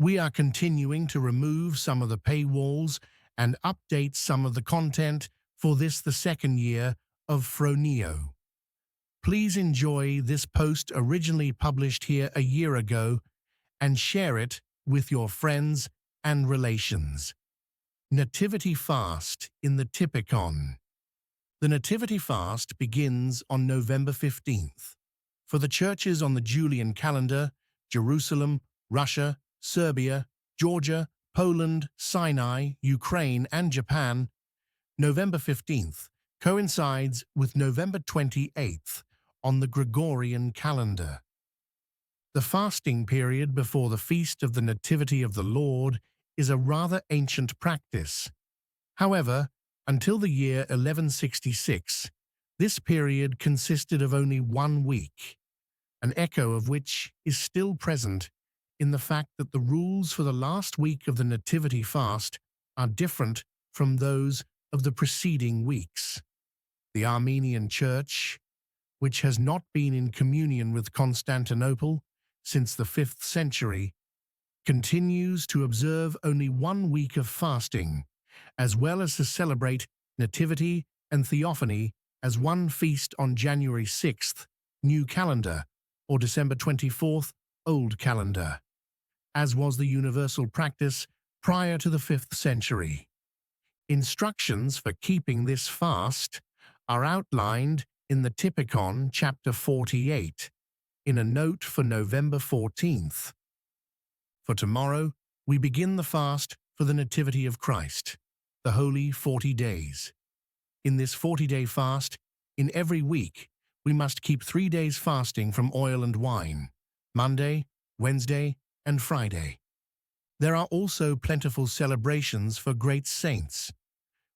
We are continuing to remove some of the paywalls and update some of the content for this the second year of Phroneo. Please enjoy this post originally published here a year ago and share it with your friends and relations. Nativity Fast in the Typikon. The Nativity Fast begins on November 15th. For the churches on the Julian calendar, Jerusalem, Russia, Serbia, Georgia, Poland, Sinai, Ukraine, and Japan, November 15th coincides with November 28th on the Gregorian calendar. The fasting period before the Feast of the Nativity of the Lord is a rather ancient practice. However, until the year 1166, this period consisted of only 1 week, an echo of which is still present in the fact that the rules for the last week of the Nativity Fast are different from those of the preceding weeks. The Armenian Church, which has not been in communion with Constantinople since the 5th century, continues to observe only 1 week of fasting, as well as to celebrate Nativity and Theophany as one feast on January 6th, New Calendar, or December 24th, Old Calendar, as was the universal practice prior to the 5th century. Instructions for keeping this fast are outlined in the Typikon chapter 48, in a note for November 14th. For tomorrow, we begin the fast for the Nativity of Christ, the Holy 40 Days. In this 40-day fast, in every week, we must keep 3 days fasting from oil and wine, Monday, Wednesday, and Friday. There are also plentiful celebrations for great saints,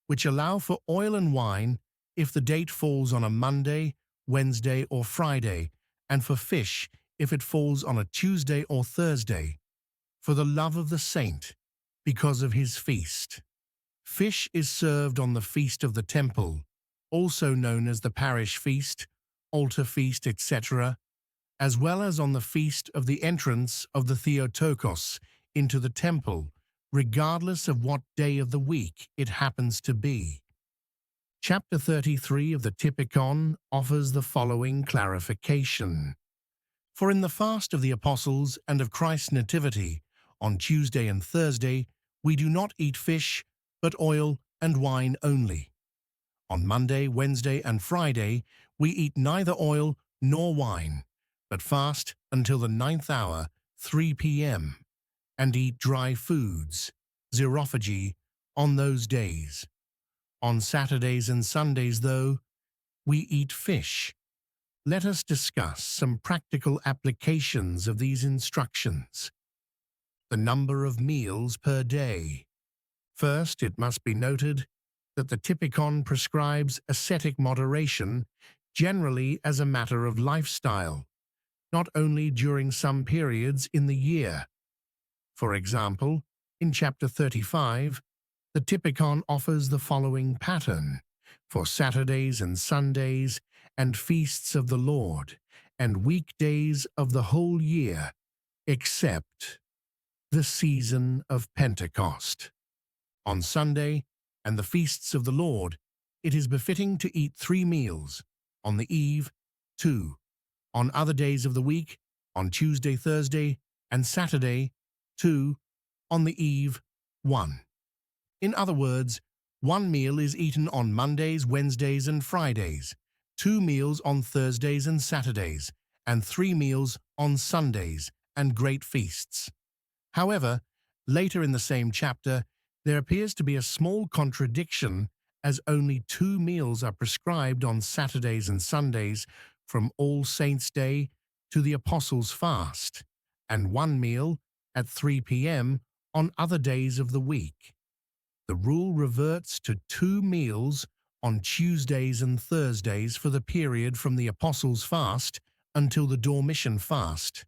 which allow for oil and wine if the date falls on a Monday, Wednesday, or Friday, and for fish if it falls on a Tuesday or Thursday, for the love of the saint, because of his feast. Fish is served on the Feast of the Temple, also known as the Parish Feast, Altar Feast, etc., as well as on the Feast of the Entrance of the Theotokos into the Temple, regardless of what day of the week it happens to be. Chapter 33 of the Typikon offers the following clarification. For in the fast of the Apostles and of Christ's Nativity, on Tuesday and Thursday, we do not eat fish, but oil and wine only. On Monday, Wednesday, and Friday, we eat neither oil nor wine, but fast until the 9th hour, 3 p.m., and eat dry foods, Xerophagy, on those days. On Saturdays and Sundays, though, we eat fish. Let us discuss some practical applications of these instructions. The number of meals per day. First, it must be noted that the Typikon prescribes ascetic moderation generally as a matter of lifestyle, not only during some periods in the year. For example, in chapter 35, the Typikon offers the following pattern for Saturdays and Sundays and feasts of the Lord and weekdays of the whole year, except the season of Pentecost. On Sunday and the feasts of the Lord, it is befitting to eat 3 meals, on the eve, 2, on other days of the week, on Tuesday, Thursday, and Saturday, 2, on the eve, 1. In other words, 1 meal is eaten on Mondays, Wednesdays, and Fridays, 2 meals on Thursdays and Saturdays, and 3 meals on Sundays and great feasts. However, later in the same chapter, there appears to be a small contradiction as only 2 meals are prescribed on Saturdays and Sundays from All Saints' Day to the Apostles' Fast, and 1 meal at 3 p.m. on other days of the week. The rule reverts to 2 meals on Tuesdays and Thursdays for the period from the Apostles' Fast until the Dormition Fast.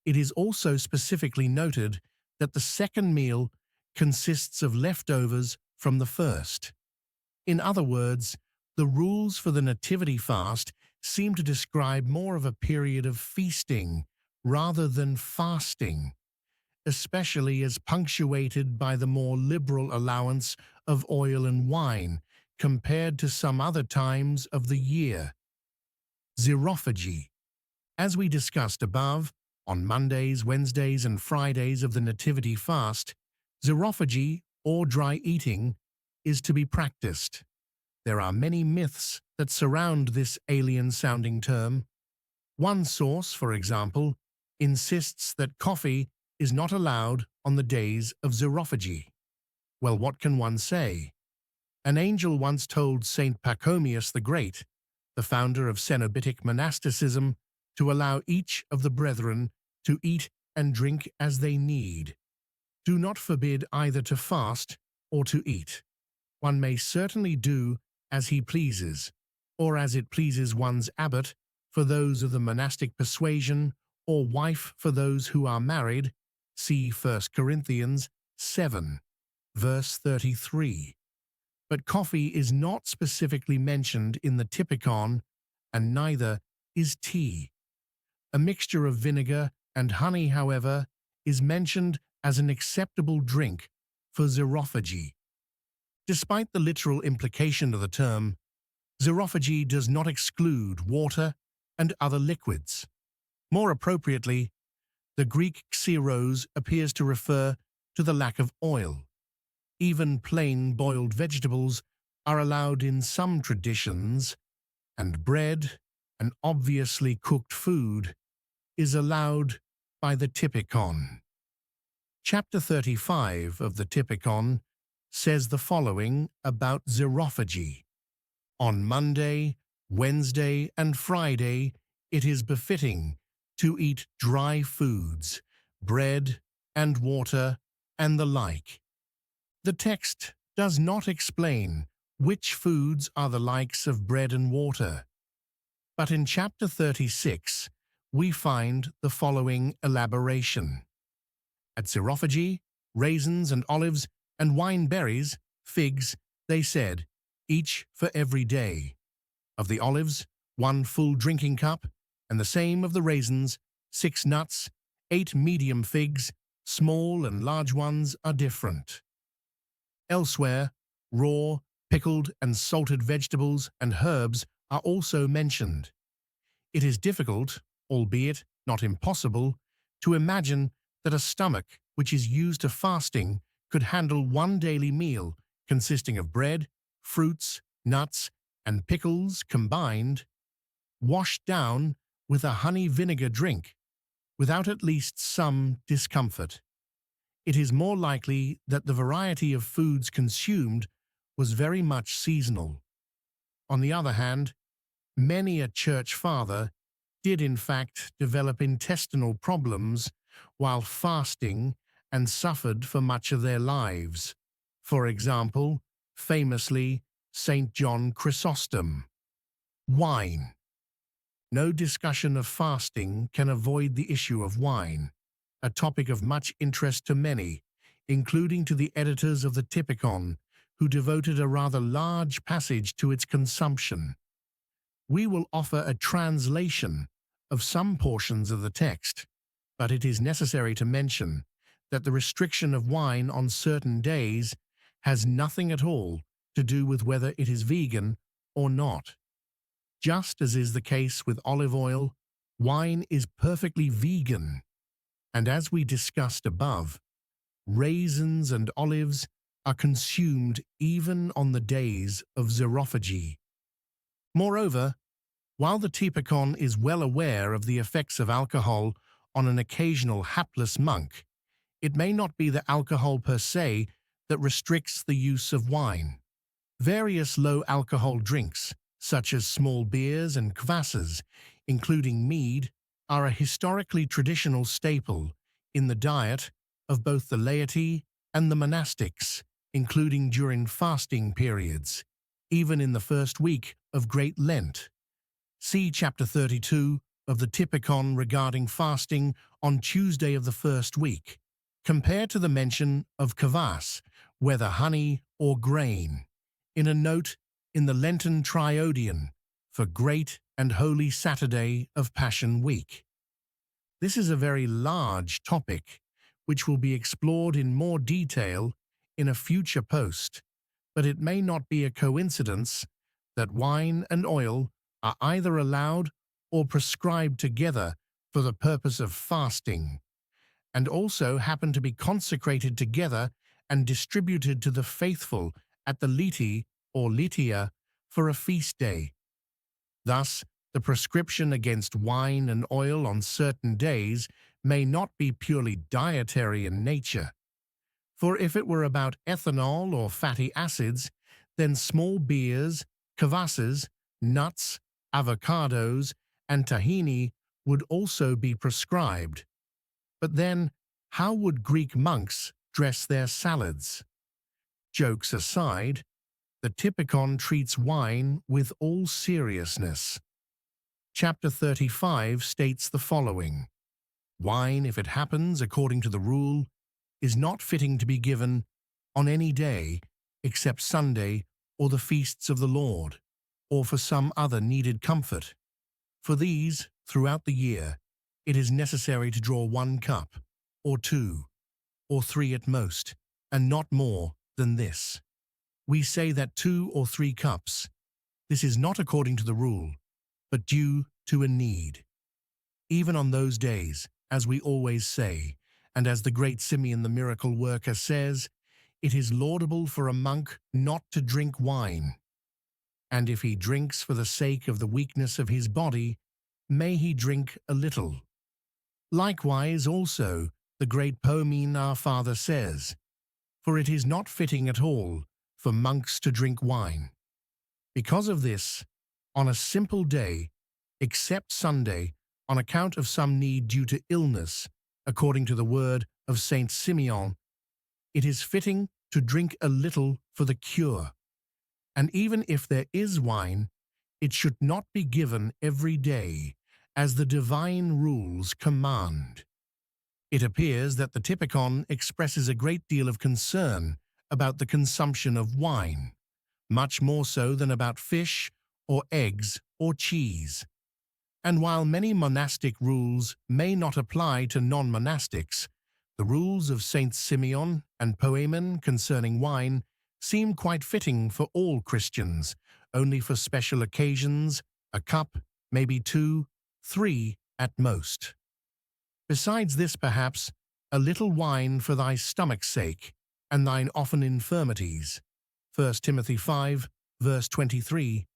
It is also specifically noted that the second meal consists of leftovers from the first. In other words, the rules for the Nativity Fast seem to describe more of a period of feasting rather than fasting, especially as punctuated by the more liberal allowance of oil and wine compared to some other times of the year. Xerophagy. As we discussed above, on Mondays, Wednesdays, and Fridays of the Nativity Fast, xerophagy, or dry eating, is to be practiced. There are many myths that surround this alien-sounding term. One source, for example, insists that coffee is not allowed on the days of xerophagy. Well, what can one say? An angel once told Saint Pachomius the Great, the founder of Cenobitic monasticism, to allow each of the brethren to eat and drink as they need. Do not forbid either to fast or to eat. One may certainly do as he pleases, or as it pleases one's abbot, for those of the monastic persuasion, or wife for those who are married. See 1 Corinthians 7, verse 33. But coffee is not specifically mentioned in the Typikon, and neither is tea. A mixture of vinegar and honey, however, is mentioned as an acceptable drink for xerophagy. Despite the literal implication of the term, xerophagy does not exclude water and other liquids. More appropriately, the Greek xeros appears to refer to the lack of oil. Even plain boiled vegetables are allowed in some traditions, and bread, an obviously cooked food, is allowed by the Typikon. Chapter 35 of the Typikon says the following about xerophagy. On Monday, Wednesday, and Friday, it is befitting to eat dry foods, bread and water, and the like. The text does not explain which foods are the likes of bread and water, but in chapter 36 we find the following elaboration. At xerophagy, raisins and olives and wine berries, figs, they said, each for every day. Of the olives, 1 full drinking cup, and the same of the raisins, 6 nuts, 8 medium figs, small and large ones are different. Elsewhere, raw, pickled and salted vegetables and herbs are also mentioned. It is difficult, albeit not impossible, to imagine that a stomach which is used to fasting could handle one daily meal consisting of bread, fruits, nuts, and pickles combined, washed down with a honey vinegar drink, without at least some discomfort. It is more likely that the variety of foods consumed was very much seasonal. On the other hand, many a church father did in fact develop intestinal problems while fasting and suffered for much of their lives. For example, famously, St. John Chrysostom. Wine. No discussion of fasting can avoid the issue of wine, a topic of much interest to many, including to the editors of the Typikon, who devoted a rather large passage to its consumption. We will offer a translation of some portions of the text, but it is necessary to mention that the restriction of wine on certain days has nothing at all to do with whether it is vegan or not. Just as is the case with olive oil, wine is perfectly vegan, and as we discussed above, raisins and olives are consumed even on the days of xerophagy. Moreover, while the Typikon is well aware of the effects of alcohol on an occasional hapless monk, it may not be the alcohol per se that restricts the use of wine. Various low-alcohol drinks, such as small beers and kvasses, including mead, are a historically traditional staple in the diet of both the laity and the monastics, including during fasting periods, even in the first week of Great Lent. See Chapter 32 of the Typikon regarding fasting on Tuesday of the first week. Compare to the mention of kvass, whether honey or grain, in a note in the Lenten Triodion for Great and Holy Saturday of Passion Week. This is a very large topic, which will be explored in more detail in a future post, but it may not be a coincidence that wine and oil are either allowed or prescribed together for the purpose of fasting, and also happen to be consecrated together and distributed to the faithful at the liti or litia for a feast day. Thus, the prescription against wine and oil on certain days may not be purely dietary in nature. For if it were about ethanol or fatty acids, then small beers, kvases, nuts, avocados, and tahini would also be prescribed. But then, how would Greek monks dress their salads? Jokes aside, the Typikon treats wine with all seriousness. Chapter 35 states the following: wine, if it happens according to the rule, is not fitting to be given on any day except Sunday or the feasts of the Lord, or for some other needed comfort. For these, throughout the year, it is necessary to draw 1 cup, or 2, or 3 at most, and not more than this. We say that 2 or 3 cups. This is not according to the rule, but due to a need. Even on those days, as we always say, and as the great Simeon the miracle worker says, it is laudable for a monk not to drink wine. And if he drinks for the sake of the weakness of his body, may he drink a little. Likewise also, the great Phroneo our Father says, for it is not fitting at all for monks to drink wine. Because of this, on a simple day, except Sunday, on account of some need due to illness, according to the word of Saint Simeon, it is fitting to drink a little for the cure. And even if there is wine, it should not be given every day, as the divine rules command. It appears that the Typikon expresses a great deal of concern about the consumption of wine, much more so than about fish or eggs or cheese. And while many monastic rules may not apply to non-monastics, the rules of Saint Simeon and Phroneo concerning wine seem quite fitting for all Christians, only for special occasions, a cup, maybe 2, 3 at most. Besides this, perhaps, a little wine for thy stomach's sake, and thine often infirmities. 1 Timothy 5, verse 23,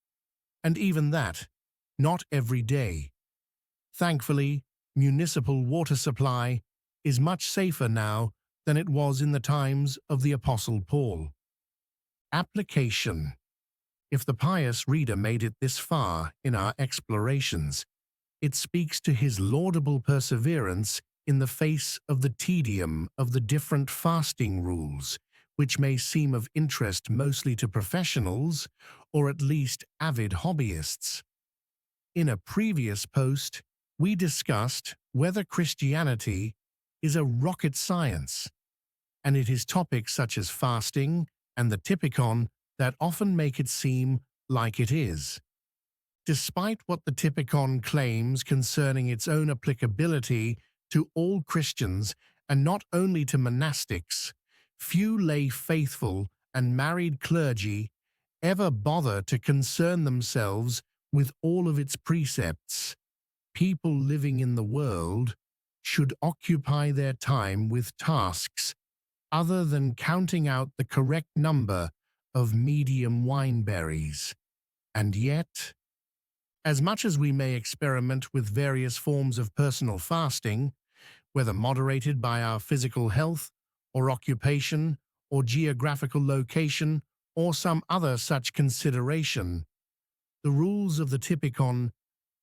and even that, not every day. Thankfully, municipal water supply is much safer now than it was in the times of the Apostle Paul. Application. If the pious reader made it this far in our explorations, it speaks to his laudable perseverance in the face of the tedium of the different fasting rules, which may seem of interest mostly to professionals, or at least avid hobbyists. In a previous post, we discussed whether Christianity is a rocket science, and it is topics such as fasting and the Typikon that often make it seem like it is. Despite what the Typikon claims concerning its own applicability to all Christians and not only to monastics, few lay faithful and married clergy ever bother to concern themselves with all of its precepts. People living in the world should occupy their time with tasks other than counting out the correct number of medium wine berries. And yet, as much as we may experiment with various forms of personal fasting, whether moderated by our physical health, or occupation, or geographical location, or some other such consideration, the rules of the Typikon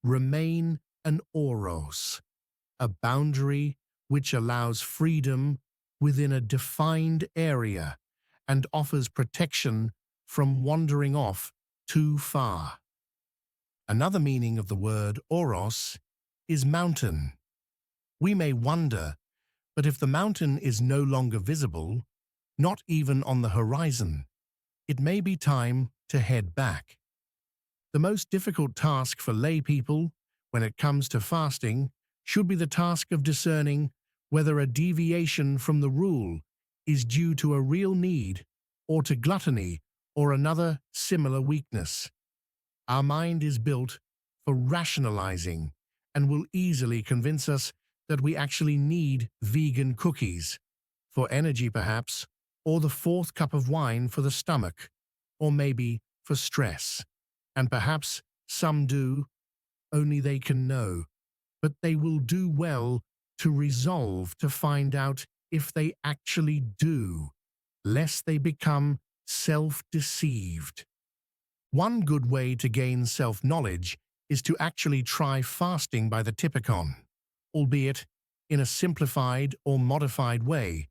remain an oros, a boundary which allows freedom within a defined area and offers protection from wandering off too far. Another meaning of the word oros is mountain. We may wonder, but if the mountain is no longer visible, not even on the horizon, it may be time to head back. The most difficult task for lay people when it comes to fasting should be the task of discerning whether a deviation from the rule is due to a real need or to gluttony or another similar weakness. Our mind is built for rationalizing and will easily convince us that we actually need vegan cookies, for energy perhaps, or the fourth cup of wine for the stomach, or maybe for stress. And perhaps some do, only they can know. But they will do well to resolve to find out if they actually do, lest they become self-deceived. One good way to gain self-knowledge is to actually try fasting by the Typikon, albeit in a simplified or modified way,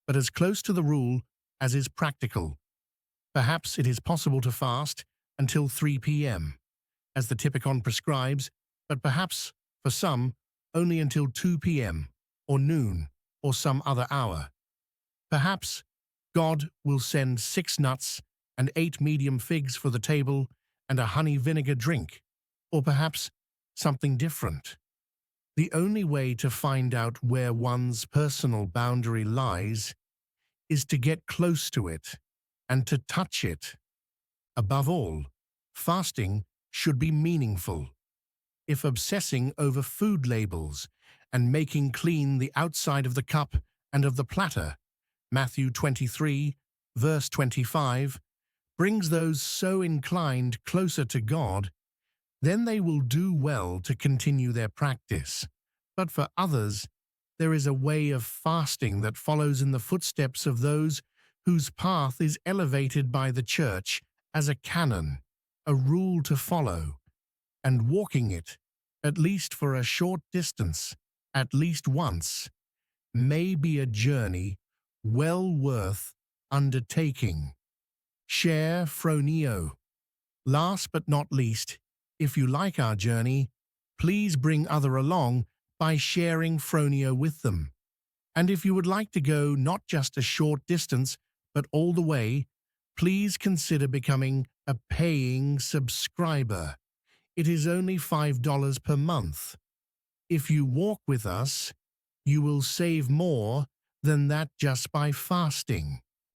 but as close to the rule as is practical. Perhaps it is possible to fast until 3 p.m., as the Typikon prescribes, but perhaps, for some, only until 2 p.m., or noon, or some other hour. Perhaps God will send 6 nuts and 8 medium figs for the table and a honey vinegar drink, or perhaps something different. The only way to find out where one's personal boundary lies is to get close to it and to touch it. Above all, fasting should be meaningful. If obsessing over food labels and making clean the outside of the cup and of the platter, Matthew 23, verse 25, brings those so inclined closer to God, then they will do well to continue their practice. But for others, there is a way of fasting that follows in the footsteps of those whose path is elevated by the Church as a canon, a rule to follow, and walking it, at least for a short distance, at least once, may be a journey well worth undertaking. Share Phroneo. Last but not least, if you like our journey, please bring others along by sharing Phroneo with them. And if you would like to go not just a short distance, but all the way, please consider becoming a paying subscriber. It is only $5 per month. If you walk with us, you will save more than that just by fasting.